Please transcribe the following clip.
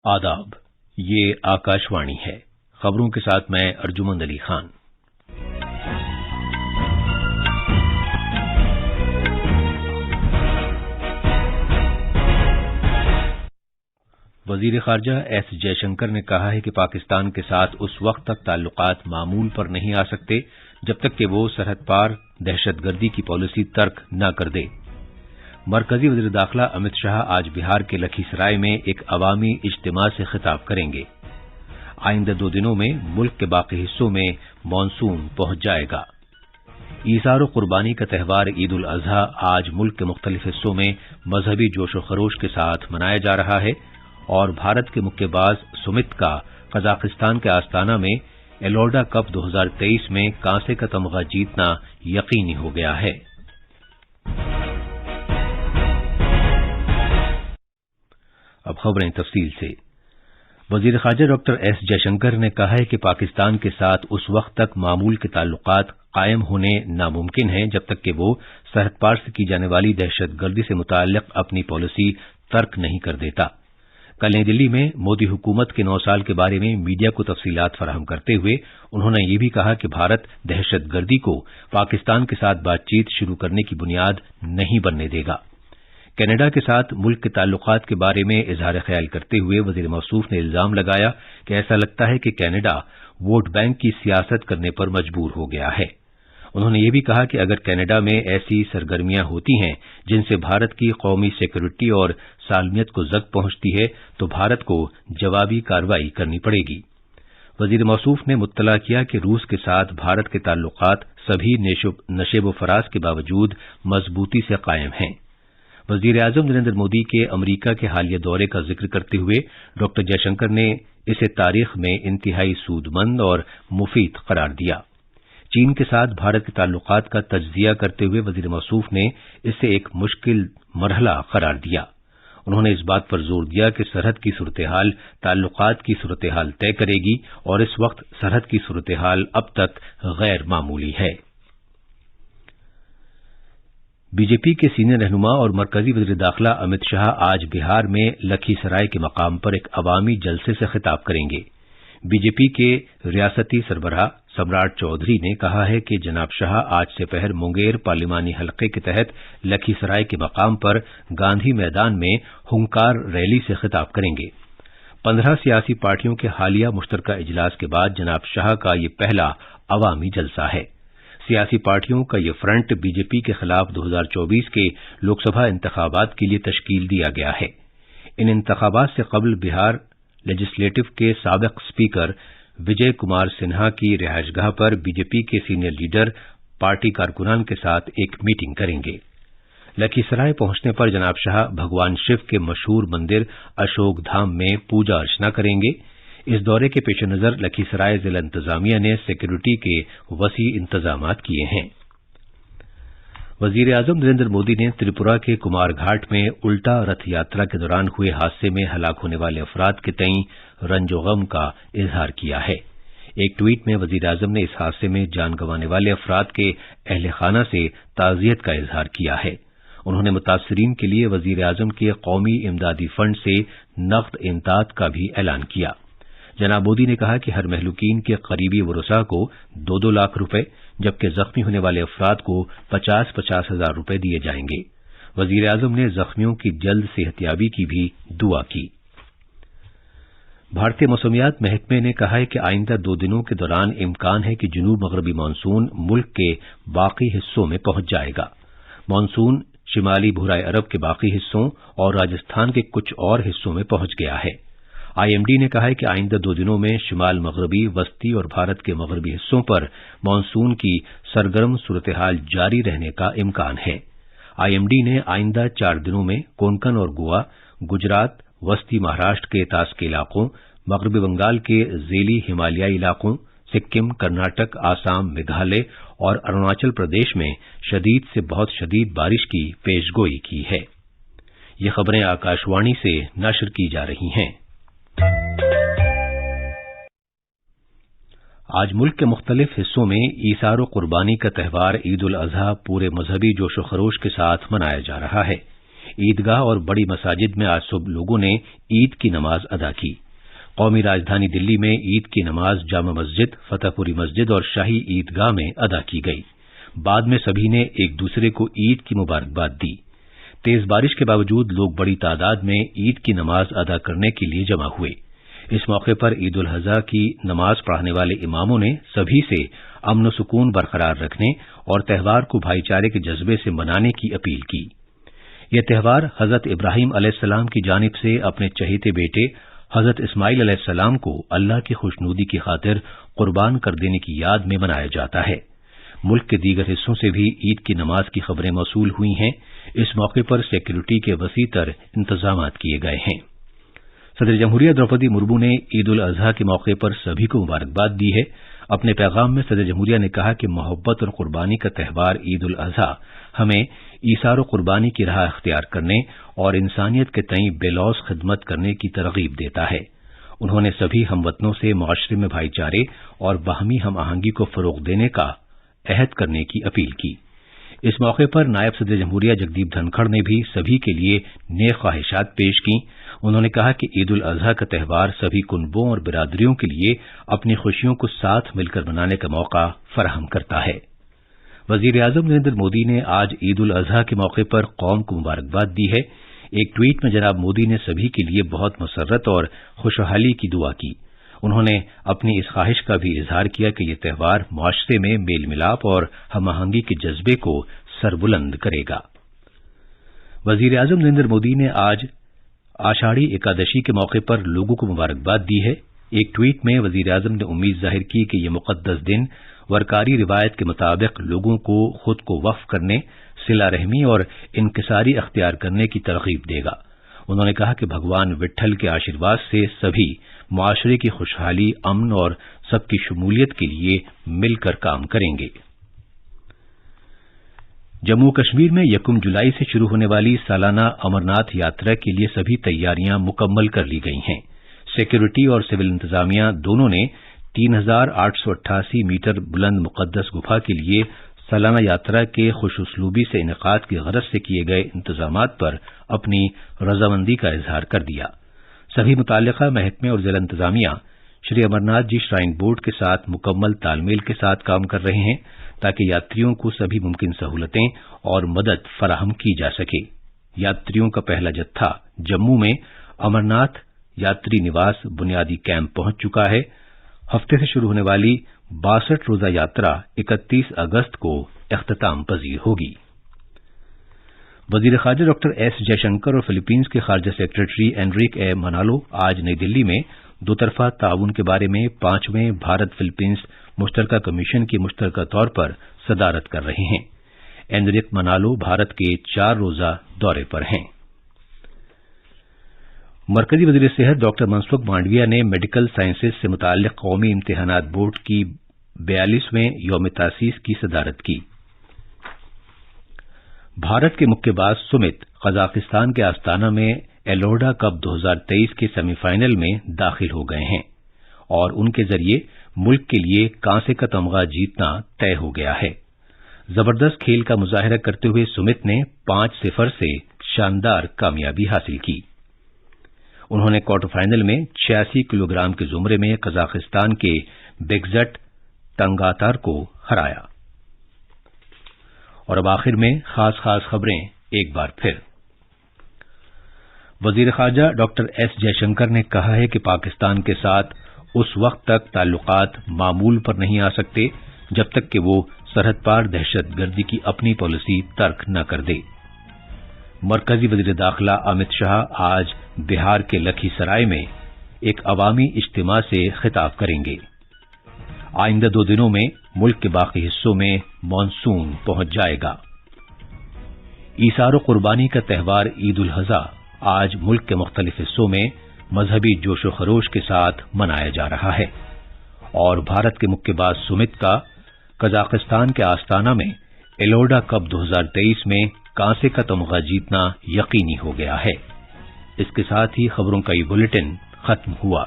آداب، یہ آکاشوانی ہے۔ خبروں کے ساتھ میں ارجمند علی خان۔ وزیر خارجہ ایس جے شنکر نے کہا ہے کہ پاکستان کے ساتھ اس وقت تک تعلقات معمول پر نہیں آ سکتے جب تک کہ وہ سرحد پار دہشت گردی کی پالیسی ترک نہ کر دے۔ مرکزی وزیر داخلہ امت شاہ آج بہار کے لکھی سرائے میں ایک عوامی اجتماع سے خطاب کریں گے۔ آئندہ 2 دنوں میں ملک کے باقی حصوں میں مانسون پہنچ جائے گا۔ ایثار و قربانی کا تہوار عید الاضحیٰ آج ملک کے مختلف حصوں میں مذہبی جوش و خروش کے ساتھ منایا جا رہا ہے اور بھارت کے مکے باز سمت کا قزاقستان کے آستانہ میں ایلورڈا کپ 2023 میں کانسے کا تمغہ جیتنا یقینی ہو گیا ہے۔ اب خبریں تفصیل سے۔ وزیر خارجہ ڈاکٹر ایس جے شنکر نے کہا ہے کہ پاکستان کے ساتھ اس وقت تک معمول کے تعلقات قائم ہونے ناممکن ہیں جب تک کہ وہ سرحد پار سے کی جانے والی دہشت گردی سے متعلق اپنی پالیسی ترک نہیں کر دیتا۔ کل نئی دلی میں مودی حکومت کے 9 سال کے بارے میں میڈیا کو تفصیلات فراہم کرتے ہوئے انہوں نے یہ بھی کہا کہ بھارت دہشت گردی کو پاکستان کے ساتھ بات چیت شروع کرنے کی بنیاد نہیں بننے دے گا۔ کینیڈا کے ساتھ ملک کے تعلقات کے بارے میں اظہار خیال کرتے ہوئے وزیر موصوف نے الزام لگایا کہ ایسا لگتا ہے کہ کینیڈا ووٹ بینک کی سیاست کرنے پر مجبور ہو گیا ہے۔ انہوں نے یہ بھی کہا کہ اگر کینیڈا میں ایسی سرگرمیاں ہوتی ہیں جن سے بھارت کی قومی سیکورٹی اور سالمیت کو زد پہنچتی ہے تو بھارت کو جوابی کارروائی کرنی پڑے گی۔ وزیر موصوف نے مطلع کیا کہ روس کے ساتھ بھارت کے تعلقات سبھی نشیب و فراز کے باوجود مضبوطی سے قائم ہیں۔ وزیر اعظم نریندر مودی کے امریکہ کے حالیہ دورے کا ذکر کرتے ہوئے ڈاکٹر جے شنکر نے اسے تاریخ میں انتہائی سود مند اور مفید قرار دیا۔ چین کے ساتھ بھارت کے تعلقات کا تجزیہ کرتے ہوئے وزیر موصوف نے اسے ایک مشکل مرحلہ قرار دیا۔ انہوں نے اس بات پر زور دیا کہ سرحد کی صورتحال تعلقات کی صورتحال طے کرے گی اور اس وقت سرحد کی صورتحال اب تک غیر معمولی ہے۔ بی جے پی کے سینئر رہنما اور مرکزی وزیر داخلہ امت شاہ آج بہار میں لکھی سرائے کے مقام پر ایک عوامی جلسے سے خطاب کریں گے۔ بی جے پی کے ریاستی سربراہ سمراٹ چودھری نے کہا ہے کہ جناب شاہ آج سے پہر منگیر پارلیمانی حلقے کے تحت لکھی سرائے کے مقام پر گاندھی میدان میں ہنکار ریلی سے خطاب کریں گے۔ 15 سیاسی پارٹیوں کے حالیہ مشترکہ اجلاس کے بعد جناب شاہ کا یہ پہلا عوامی جلسہ ہے۔ سیاسی پارٹیوں کا یہ فرنٹ بی جے پی کے خلاف 2024 کے لوک سبھا انتخابات کے لیے تشکیل دیا گیا ہے۔ ان انتخابات سے قبل بہار لیجسلیٹو کے سابق اسپیکر وجے کمار سنہا کی رہائش گاہ پر بی جے پی کے سینئر لیڈر پارٹی کارکنان کے ساتھ ایک میٹنگ کریں گے۔ لکھی سرائے پہنچنے پر جناب شاہ بھگوان شیو کے مشہور مندر اشوک دھام میں پوجا ارچنا کریں گے۔ اس دورے کے پیش نظر لکھی سرائے ضلع انتظامیہ نے سیکورٹی کے وسیع انتظامات کیے ہیں۔ وزیر اعظم نریندر مودی نے تریپورہ کے کمار گھاٹ میں الٹا رتھ یاترا کے دوران ہوئے حادثے میں ہلاک ہونے والے افراد کے تئیں رنج و غم کا اظہار کیا ہے۔ ایک ٹویٹ میں وزیر اعظم نے اس حادثے میں جان گنوانے والے افراد کے اہل خانہ سے تعزیت کا اظہار کیا ہے۔ انہوں نے متاثرین کے لیے وزیر اعظم کے قومی امدادی فنڈ سے نقد امداد کا بھی اعلان کیا۔ جناب مودی نے کہا کہ ہر مہلوکین کے قریبی ورثاء کو 2-2 لاکھ روپے جبکہ زخمی ہونے والے افراد کو 50-50 ہزار روپے دیے جائیں گے۔ وزیر اعظم نے زخمیوں کی جلد صحت یابی کی بھی دعا کی۔ بھارتی موسمیات محکمے نے کہا ہے کہ آئندہ 2 دنوں کے دوران امکان ہے کہ جنوب مغربی مانسون ملک کے باقی حصوں میں پہنچ جائے گا۔ مانسون شمالی بحیرہ عرب کے باقی حصوں اور راجستھان کے کچھ اور حصوں میں پہنچ گیا ہے۔ آئی ایم ڈی نے کہا ہے کہ آئندہ 2 دنوں میں شمال مغربی، وسطی اور بھارت کے مغربی حصوں پر مانسون کی سرگرم صورتحال جاری رہنے کا امکان ہے۔ آئی ایم ڈی نے آئندہ 4 دنوں میں کونکن اور گوا، گجرات، وسطی مہاراشٹر کے تاس کے علاقوں، مغربی بنگال کے ذیلی ہمالیائی علاقوں، سکم، کرناٹک، آسام، میگھالیہ اور اروناچل پردیش میں شدید سے بہت شدید بارش کی پیشگوئی کی ہے۔ یہ خبریں آکاشوانی سے نشر کی جا رہی ہیں۔ آج ملک کے مختلف حصوں میں ایثار و قربانی کا تہوار عید الاضحیٰ پورے مذہبی جوش و خروش کے ساتھ منایا جا رہا ہے۔ عیدگاہ اور بڑی مساجد میں آج صبح لوگوں نے عید کی نماز ادا کی۔ قومی راجدھانی دلی میں عید کی نماز جامع مسجد، فتح پوری مسجد اور شاہی عیدگاہ میں ادا کی گئی۔ بعد میں سبھی نے ایک دوسرے کو عید کی مبارکباد دی۔ تیز بارش کے باوجود لوگ بڑی تعداد میں عید کی نماز ادا کرنے کے لیے جمع ہوئے۔ اس موقع پر عید الاضحیٰ کی نماز پڑھانے والے اماموں نے سبھی سے امن و سکون برقرار رکھنے اور تہوار کو بھائی چارے کے جذبے سے منانے کی اپیل کی۔ یہ تہوار حضرت ابراہیم علیہ السلام کی جانب سے اپنے چہیتے بیٹے حضرت اسماعیل علیہ السلام کو اللہ کی خوشنودی کی خاطر قربان کر دینے کی یاد میں منایا جاتا ہے۔ ملک کے دیگر حصوں سے بھی عید کی نماز کی خبریں موصول ہوئی ہیں۔ اس موقع پر سیکورٹی کے وسیع تر انتظامات کیے گئے ہیں۔ صدر جمہوریہ دروپدی مرمو نے عید الاضحیٰ کے موقع پر سبھی کو مبارکباد دی ہے۔ اپنے پیغام میں صدر جمہوریہ نے کہا کہ محبت اور قربانی کا تہوار عید الاضحیٰ ہمیں ایثار و قربانی کی راہ اختیار کرنے اور انسانیت کے تئیں بے لوث خدمت کرنے کی ترغیب دیتا ہے۔ انہوں نے سبھی ہم وطنوں سے معاشرے میں بھائی چارے اور باہمی ہم آہنگی کو فروغ دینے کا عہد کرنے کی اپیل کی۔ اس موقع پر نائب صدر جمہوریہ جگدیپ دھنکھڑ نے بھی سبھی کے لیے نیک خواہشات پیش کی۔ انہوں نے کہا کہ عید الاضحیٰ کا تہوار سبھی کنبوں اور برادریوں کے لیے اپنی خوشیوں کو ساتھ مل کر منانے کا موقع فراہم کرتا ہے۔ وزیر اعظم نریندر مودی نے آج عید الاضحیٰ کے موقع پر قوم کو مبارکباد دی ہے۔ ایک ٹویٹ میں جناب مودی نے سبھی کے لیے بہت مسرت اور خوشحالی کی دعا کی۔ انہوں نے اپنی اس خواہش کا بھی اظہار کیا کہ یہ تہوار معاشرے میں میل ملاپ اور ہم آہنگی کے جذبے کو سربلند کرے گا۔ وزیر اعظم نریندر مودی نے آج آشاڑھی ایکادشی کے موقع پر لوگوں کو مبارکباد دی ہے۔ ایک ٹویٹ میں وزیر اعظم نے امید ظاہر کی کہ یہ مقدس دن ورکاری روایت کے مطابق لوگوں کو خود کو وقف کرنے، صلہ رحمی اور انکساری اختیار کرنے کی ترغیب دے گا۔ انہوں نے کہا کہ بھگوان وٹھل کے آشیرواد سے سبھی معاشرے کی خوشحالی، امن اور سب کی شمولیت کے لیے مل کر کام کریں گے۔ جموں کشمیر میں 1 جولائی سے شروع ہونے والی سالانہ امرناتھ یاترا کے لیے سبھی تیاریاں مکمل کر لی گئی ہیں۔ سیکورٹی اور سول انتظامیہ دونوں نے 3888 میٹر بلند مقدس گفا کے لیے سالانہ یاترا کے خوش اسلوبی سے انعقاد کی غرض سے کیے گئے انتظامات پر اپنی رضامندی کا اظہار کر دیا۔ سبھی متعلقہ محکمے اور ضلع انتظامیہ شری امرناتھ جی شرائن بورڈ کے ساتھ مکمل تال میل کے ساتھ کام کر رہے ہیں تاکہ یاتریوں کو سبھی ممکن سہولتیں اور مدد فراہم کی جا سکے۔ یاتریوں کا پہلا جتھا جموں میں امرناتھ یاتری نواس بنیادی کیمپ پہنچ چکا ہے۔ ہفتے سے شروع ہونے والی 62 روزہ یاترا 31 اگست کو اختتام پذیر ہوگی۔ وزیر خارجہ ڈاکٹر ایس جے شنکر اور فلپینز کے خارجہ سیکریٹری اینریک اے منالو آج نئی دلی میں دو طرفہ تعاون کے بارے میں 5ویں بھارت فلپینز مشترکہ کمیشن کی مشترکہ طور پر صدارت کر رہے ہیں۔ اینریک منالو بھارت کے 4 روزہ دورے پر ہیں۔ مرکزی وزیر صحت ڈاکٹر منسکھ مانڈویہ نے میڈیکل سائنسز سے متعلق قومی امتحانات بورڈ کی 42ویں یوم تاسیس کی صدارت کی۔ بھارت کے مکے باز سمت قزاقستان کے آستانہ میں ایلوڈا کپ 2023 کے سیمی فائنل میں داخل ہو گئے ہیں اور ان کے ذریعے ملک کے لیے کانسے کا تمغہ جیتنا طے ہو گیا ہے۔ زبردست کھیل کا مظاہرہ کرتے ہوئے سمت نے 5-0 سے شاندار کامیابی حاصل کی۔ انہوں نے کوارٹر فائنل میں 86 کلو گرام کے زمرے میں قزاقستان کے بیگزٹ ٹنگاتار کو ہرایا۔ اور اب آخر میں خاص خبریں ایک بار پھر۔ وزیر خارجہ ڈاکٹر ایس جے شنکر نے کہا ہے کہ پاکستان کے ساتھ اس وقت تک تعلقات معمول پر نہیں آ سکتے جب تک کہ وہ سرحد پار دہشت گردی کی اپنی پالیسی ترک نہ کر دے۔ مرکزی وزیر داخلہ امت شاہ آج بہار کے لکھی سرائے میں ایک عوامی اجتماع سے خطاب کریں گے۔ آئندہ 2 دنوں میں ملک کے باقی حصوں میں مانسون پہنچ جائے گا۔ ایثار و قربانی کا تہوار عید الاضحیٰ آج ملک کے مختلف حصوں میں مذہبی جوش و خروش کے ساتھ منایا جا رہا ہے، اور بھارت کے مکے باز سمت کا قزاقستان کے آستانہ میں ایلوڈا کپ 2023 میں کانسے کا تمغہ جیتنا یقینی ہو گیا ہے۔ اس کے ساتھ ہی خبروں کا یہ بلیٹن ختم ہوا۔